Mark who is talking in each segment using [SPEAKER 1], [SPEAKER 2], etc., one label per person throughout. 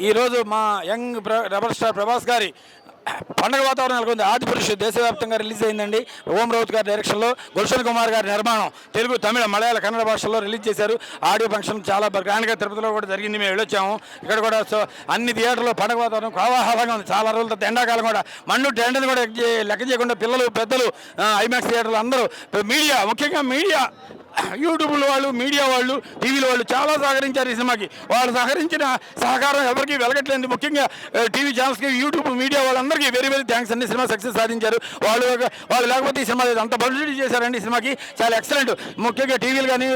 [SPEAKER 1] ఈరోజు మా young rebel star Prabhas గారి పండుగ వాతావరణం నెలకొంది. ఆదిపురుషు దేశవ్యాప్తంగా రిలీజ్ అయిందండి. ఓం రౌత్ గారి డైరెక్షన్లో గుల్షన్ కుమార్ గారి నిర్మాణం తెలుగు, తమిళ, మలయాళ, కన్నడ భాషల్లో రిలీజ్ చేశారు. ఆడియో ఫంక్షన్ చాలా గ్రాండ్గా తిరుపతిలో కూడా జరిగింది. మేము వెళ్ళొచ్చాము. ఇక్కడ కూడా అన్ని థియేటర్లో పండుగ వాతావరణం కోలాహలంగా ఉంది. చాలా రోజుల తర్వాత ఎండాకాలం కూడా మండు టెండని కూడా లెక్క చేయకుండా పిల్లలు, పెద్దలు, ఐమాక్స్ థియేటర్లు అందరూ, మీడియా, ముఖ్యంగా మీడియా, యూట్యూబ్లో వాళ్ళు, మీడియా వాళ్ళు, టీవీలో వాళ్ళు చాలా సహకరించారు ఈ సినిమాకి. వాళ్ళు సహకరించిన సహకారం ఎవరికి వెలగట్లేదు. ముఖ్యంగా టీవీ ఛానల్స్కి, యూట్యూబ్ మీడియా వాళ్ళందరికీ వెరీ వెరీ థ్యాంక్స్ అండి. సినిమా సక్సెస్ సాధించారు. వాళ్ళు లేకపోతే ఈ సినిమా అంత పబ్లిసిటీ చేశారండి. ఈ సినిమాకి చాలా ఎక్సలెంట్. ముఖ్యంగా టీవీలు కానీ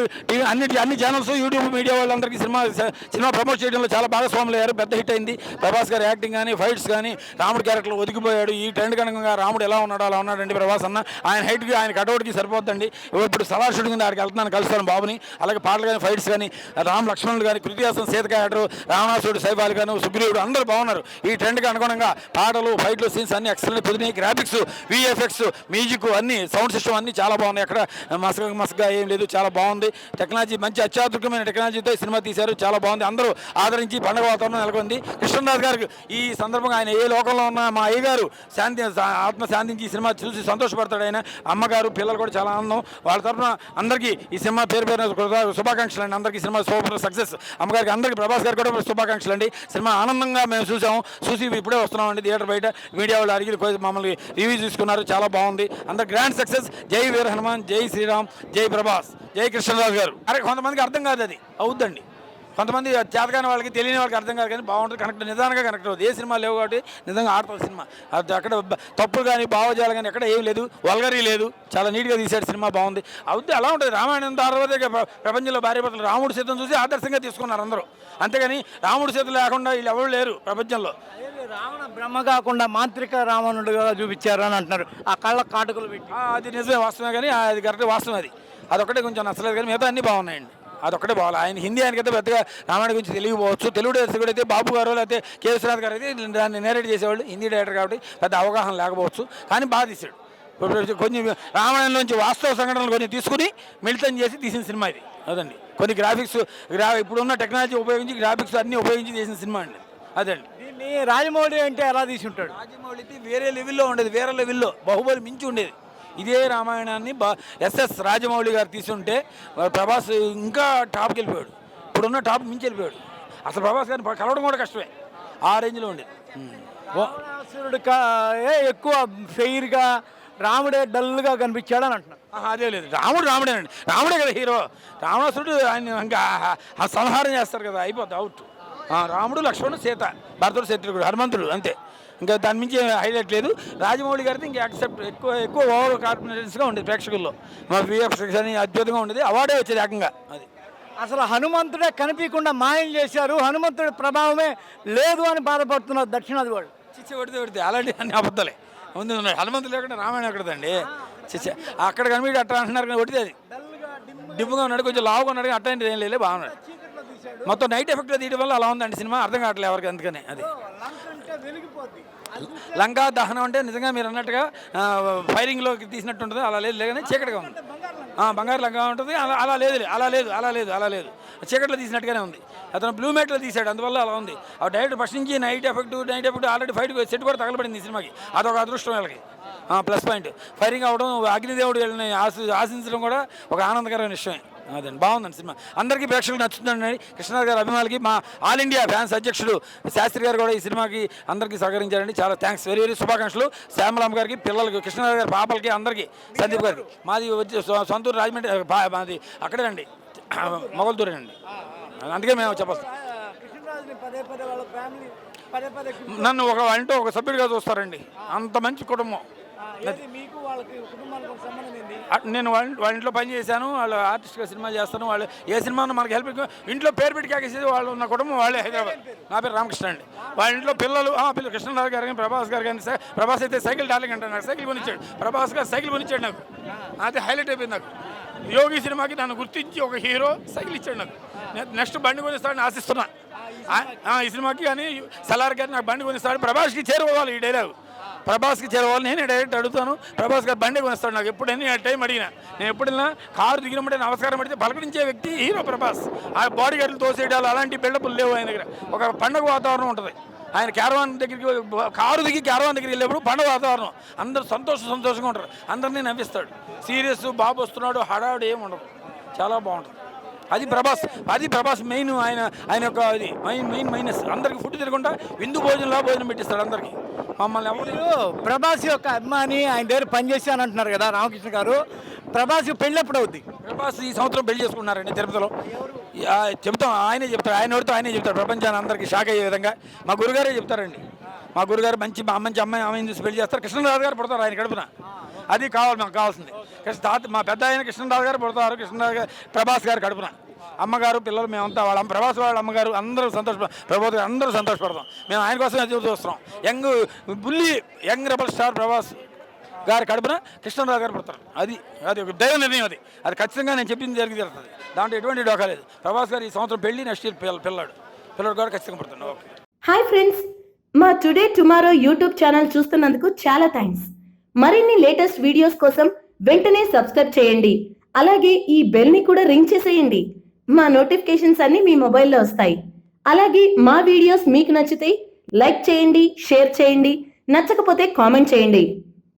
[SPEAKER 1] అన్ని ఛానల్స్, యూట్యూబ్ మీడియా వాళ్ళందరికీ సినిమా ప్రమోట్ చేయడంలో చాలా భాగస్వాములు అయ్యారు. పెద్ద హిట్ అయింది. ప్రభాస్ గారి యాక్టింగ్ కానీ, ఫైట్స్ కానీ, రాముడు క్యారెక్టర్ ఒదిగిపోయాడు. ఈ ట్రెండ్ కనుక రాముడు ఎలా ఉన్నాడో అలా ఉన్నాడండి ప్రభాస్ అన్న. ఆయన హైట్కి, ఆయన కటౌట్కి సరిపోద్దండి. ఇప్పుడు సలార్ షూటింగ్ ఉంది, ఆడికి వెళ్తున్నాను, కలుస్తాను బాబుని. అలాగే పాటలు కానీ, ఫైట్స్ కానీ, రామ్ లక్ష్మణులు కానీ, కృతి హాసన్, సీత క్యారెక్టర్, రావణాసుడు, సైబాలి గాను, సుగ్రీవుడు అందరూ బాగున్నారు. ఈ ట్రెండ్కి అనుగుణంగా పాటలు, ఫైట్లు, సీన్స్ అన్ని ఎక్సలెంట్ కుదిరినాయి. గ్రాఫిక్స్, విఎఫ్ఎక్స్, మ్యూజిక్ అన్ని, సౌండ్ సిస్టమ్ అన్ని చాలా బాగున్నాయి. ఎక్కడ మసగా ఏం లేదు, చాలా బాగుంది. టెక్నాలజీ మంచి అత్యాధునికమైన టెక్నాలజీతో ఈ సినిమా తీశారు. చాలా బాగుంది. అందరూ ఆదరించి పండుగ వాతావరణం నెలకొంది. కృష్ణరాజు గారికి ఈ సందర్భంగా ఆయన ఏ లోకంలో ఉన్న మా అయ్యగారు ఆత్మ శాంతించి ఈ సినిమా చూసి సంతోషపడతాడు. ఆయన అమ్మగారు, పిల్లలు కూడా చాలా ఆనందం. వాళ్ళ తరఫున అందరికీ ఈ సినిమా పేరు శుభాకాంక్షలు అండి. అందరికీ సినిమా సూపర్ సక్సెస్. అమ్మగారికి, అందరికీ, ప్రభాస్ గారికి కూడా శుభాకాంక్షలు అండి. సినిమా ఆనందంగా మేము చూసి ఇప్పుడే వస్తున్నామండి థియేటర్ బయట. మీడియా వాళ్ళు అడిగి మమ్మల్ని రివ్యూ తీసుకున్నారు. చాలా బాగుంది. అందరు గ్రాండ్ సక్సెస్. జై వీర హనుమాన్, జై శ్రీరామ్, జై ప్రభాస్, జై కృష్ణరాజు గారు. అరే కొంతమందికి అర్థం కాదు, అది అవుద్దండి. కొంతమంది చేతకాని వాళ్ళకి, తెలియని వాళ్ళకి అర్థం కాదు, కానీ బాగుంటుంది. నిదానంగా కనెక్ట్ అవుతుంది. ఏ సినిమా లేవు కాబట్టి నిజంగా ఆడుతుంది సినిమా. అది అక్కడ తప్పులు కానీ, భావజాలు కానీ ఎక్కడ ఏం లేదు, వల్గరీ లేదు. చాలా నీట్గా తీసాడు. సినిమా బాగుంది. అవుద్ది, అలా ఉంటుంది. రామాయణం తర్వాత ప్రపంచంలో భార్యభర్తలు రాముడు సీతను చూసి ఆదర్శంగా తీసుకున్నారు అందరూ. అంతేగాని రాముడు సీత లేకుండా వీళ్ళు ఎవరు లేరు ప్రపంచంలో.
[SPEAKER 2] రావణ బ్రహ్మ కాకుండా మాంత్రిక రావణుడుగా చూపించారు అని అంటున్నారు. ఆ కళ్ళ కాటుకలు పెట్టి.
[SPEAKER 1] అది నిజమే, వాస్తవమే. కానీ అది కరెక్ట్, వాస్తవం. అదొక్కటే కొంచెం నచ్చలేదు, కానీ మిగతా అన్నీ బాగున్నాయండి. అదొక్కటే బాగాలి. ఆయన హిందీ, ఆయనకైతే పెద్దగా రామాయణ గురించి తెలియకపోవచ్చు. తెలుగు డైరెక్టర్ అయితే బాబు గారు, లేకపోతే కే విశ్వనాథ్ గారు అయితే దాన్ని నేరేట్ చేసేవాళ్ళు. హిందీ డైరెక్టర్ కాబట్టి పెద్ద అవగాహన లేకపోవచ్చు, కానీ బాగా తీశాడు. కొంచెం రామాయణంలోంచి వాస్తవ సంఘటనలు కొన్ని తీసుకుని మిళితం చేసి తీసిన సినిమా ఇది. అదండి. కొన్ని గ్రాఫిక్స్, ఇప్పుడున్న టెక్నాలజీ ఉపయోగించి, గ్రాఫిక్స్ అన్నీ ఉపయోగించి తీసిన సినిమా అండి. అదండి.
[SPEAKER 2] దీన్ని రాజమౌళి అంటే ఎలా తీసి ఉంటాడు?
[SPEAKER 1] రాజమౌళి వేరే లెవెల్లో ఉండేది, వేరే లెవెల్లో, బాహుబలి మించి ఉండేది. ఇదే రామాయణాన్ని ఎస్ఎస్ రాజమౌళి గారు తీసుంటే ప్రభాస్ ఇంకా టాప్కి వెళ్ళిపోయాడు. ఇప్పుడున్న టాప్ మించి వెళ్ళిపోయాడు. అసలు ప్రభాస్ గారిని కలవడం కూడా కష్టమే, ఆ రేంజ్లో ఉండేది.
[SPEAKER 2] రావణాసురుడు ఎక్కువ ఫెయిర్గా, రాముడే డల్గా కనిపించాడు అని అంటున్నారు.
[SPEAKER 1] అదే లేదు, రాముడేనండి. రాముడే కదా హీరో. రావణాసురుడు ఆయన ఇంకా సంహారం చేస్తారు కదా, అయిపోద్ది, అవుట్. రాముడు, లక్ష్మణుడు, సీత, భరతుడు, శత్రుఘ్నుడు, హనుమంతుడు, అంతే. ఇంకా దాని మించి హైలైట్ లేదు. రాజమౌళి గారితో ఇంకా యాక్సెప్ట్ ఎక్కువ ఓవర్ కాన్ఫిడెన్స్గా ఉండేది ప్రేక్షకుల్లో. మా విఎఫ్ఎక్స్ అని అద్భుతంగా ఉండేది. అవార్డే వచ్చేది ఏకంగా. అది
[SPEAKER 2] అసలు హనుమంతుడే కనిపించకుండా మాయం చేశారు, హనుమంతుడి ప్రభావమే లేదు అని బాధపడుతున్నారు దక్షిణాది వాళ్ళు.
[SPEAKER 1] చిచ్చి పెడితే అలాంటి అన్ని అబద్ధాలే ఉంది. హనుమంతుడు లేకుండా రామాయణం ఎక్కడదండి. చిచ్చి అక్కడ కనిపించి అట్లా అంటున్నారు, కానీ ఒకటి అది డిమ్గా ఉన్నాడు, కొంచెం లావుగా ఉన్నాడు, అట్లాంటిది ఏం లేదు, బాగున్నాడు. మొత్తం నైట్ ఎఫెక్ట్లో తీయడం వల్ల అలా ఉందండి సినిమా. అర్థం కావట్లేదు ఎవరికి, అందుకని. అది లంకా దహనం అంటే నిజంగా మీరు అన్నట్టుగా ఫైరింగ్లోకి తీసినట్టు ఉంటుంది, అలా లేదు. లేదని చీకటిగా ఉంది. బంగారు లంగా ఉంటుంది, అలా లేదు. చీకట్లో తీసినట్టుగానే ఉంది. అతను బ్లూ మేట్లో తీశాడు, అందువల్ల అలా ఉంది. ఆ డైరెక్ట్ ఫస్ట్ నుంచి night effect already fight set కూడా తగలబడింది ఈ సినిమాకి. అదొక అదృష్టం వాళ్ళకి, ప్లస్ పాయింట్. ఫైరింగ్ అవ్వడం, అగ్నిదేవుడు వెళ్ళిన ఆశించడం కూడా ఒక ఆనందకరమైన విషయమే. అదండి, బాగుందండి సినిమా. అందరికీ ప్రేక్షకులు నచ్చుతుందండి. కృష్ణరాజు గారి అభిమానులకి, మా ఆల్ ఇండియా ఫ్యాన్స్ అధ్యక్షుడు శాస్త్రి గారు కూడా ఈ సినిమాకి అందరికీ సహకరించారండి. చాలా థ్యాంక్స్, వెరీ వెరీ శుభాకాంక్షలు. శ్యామలాంబ గారికి, పిల్లలకి, కృష్ణరాజు గారి పాపలకి, అందరికీ, సందీప్ గారికి. మాది వచ్చి సొంతూరు రాజమండ్రి, మాది అక్కడేనండి, మొగల్తూరేనండి. అందుకే మేము చెప్పాలి. నన్ను ఒక సభ్యుడిగా చూస్తారండి. అంత మంచి కుటుంబం. నేను వాళ్ళ ఇంట్లో పని చేశాను, వాళ్ళు ఆర్టిస్ట్గా సినిమా చేస్తాను. వాళ్ళు ఏ సినిమా మనకి హెల్ప్, ఇంట్లో పేరు పెట్టి కాకేసేది వాళ్ళు ఉన్న కుటుంబం వాళ్ళే. హైదరాబాద్. నా పేరు రామకృష్ణ అండి. వాళ్ళ ఇంట్లో పిల్లలు కృష్ణరాజు గారు కానీ, ప్రభాస్ గారు కానీ. ప్రభాస్ అయితే సైకిల్ డార్లింగ్ అంటారు, నాకు సైకిల్ కొనిచ్చాడు. ప్రభాస్ గారు సైకిల్ కొనిచ్చాడు నాకు. అదే హైలైట్ అయిపోయింది నాకు. యోగి సినిమాకి నన్ను గుర్తించి ఒక హీరో సైకిల్ ఇచ్చాడు నాకు. నెక్స్ట్ బండి కొనిస్తాడని ఆశిస్తున్నా. ఈ సినిమాకి కానీ సలార్ గారు నాకు బండి కొనిస్తాడు. ప్రభాస్కి చేరుకోవాలి ఈ డైలాగ్. ప్రభాస్కి చేరవాలి. నేనే డైరెక్ట్ అడుగుతాను, ప్రభాస్ గారు బండి కొనిస్తాడు నాకు. ఎప్పుడైనా టైం అడిగినా, నేను ఎప్పుడైనా కారు దిగినప్పుడే నమస్కారం పెడితే పలకరించే వ్యక్తి హీరో ప్రభాస్. ఆ బాడీ గార్డులు తోసేయడాలు అలాంటి బిల్డప్లు లేవు ఆయన దగ్గర. ఒక పండుగ వాతావరణం ఉంటుంది. ఆయన క్యారవాన్ దగ్గరికి కారు దిగి క్యారవాన్ దగ్గరికి వెళ్ళేప్పుడు పండుగ వాతావరణం, అందరూ సంతోషంగా ఉంటారు, అందరినీ నవ్విస్తాడు. సీరియస్ బాబు వస్తున్నాడు హడావుడు ఏమి ఉండదు, చాలా బాగుంటుంది. అది ప్రభాస్ మెయిన్. ఆయన యొక్క అది మెయిన్ మైనస్. అందరికి ఫుడ్ తినకుండా విందు భోజనం పెట్టిస్తాడు అందరికి. మమ్మల్ని ఎవరు
[SPEAKER 2] ప్రభాస్ యొక్క అభిమాని, ఆయన దగ్గర పనిచేశాను అంటున్నారు కదా రామకృష్ణ గారు. ప్రభాస్ పెళ్ళి ఎప్పుడు అవుద్ది?
[SPEAKER 1] ప్రభాస్ ఈ సంవత్సరం పెళ్లి చేసుకున్నారండి తిరుపతిలో. చెప్తాం, ఆయనే చెప్తారు, ఆయనే చెప్తారు. ప్రపంచాన్ని అందరికీ షాక్ అయ్యే విధంగా మా గురుగారే చెప్తారండి. మా గురుగారు మంచి అమ్మాయిని చూసి పెళ్లి చేస్తారు. కృష్ణరాజు గారు పుడతారు ఆయన కడుపున. అది కావాలి మాకు కావాల్సింది. మా పెద్ద ఆయన కృష్ణరాజు గారు పుడతారు. కృష్ణరాజు గారు ప్రభాస్ గారు కడుపున. అమ్మగారు పిల్లలు మేమంతా వాళ్ళ ప్రభాస్ వాళ్ళ అమ్మగారు అందరూ ప్రభాస్ గారు అందరూ సంతోషపడతాం. మేము ఆయన కోసం ఎదురు చూస్తున్నాం. యంగ్ రెబల్ స్టార్ ప్రభాస్ గారి కడుపున కృష్ణరాజు గారు పుడతారు. అది ఒక దైవ నిర్ణయం. అది ఖచ్చితంగా నేను చెప్పింది జరిగి జరుగుతుంది. దాంట్లో ఎటువంటి డోకా లేదు. ప్రభాస్ గారు ఈ సంవత్సరం పెళ్లి, నెక్స్ట్ ఇయర్ పిల్లడు కూడా ఖచ్చితంగా పుడతాడు. ఓకే.
[SPEAKER 3] హాయ్ ఫ్రెండ్స్, మా టుడే టుమారో యూట్యూబ్ ఛానల్ చూస్తున్నందుకు చాలా థ్యాంక్స్. మరిన్ని లేటెస్ట్ వీడియోస్ కోసం వెంటనే సబ్స్క్రైబ్ చేయండి. అలాగే ఈ బెల్ ని కూడా రింగ్ చేసేయండి. మా నోటిఫికేషన్స్ అన్ని మీ మొబైల్లో వస్తాయి. అలాగే మా వీడియోస్ మీకు నచ్చితే లైక్ చేయండి, షేర్ చేయండి, నచ్చకపోతే కామెంట్ చేయండి.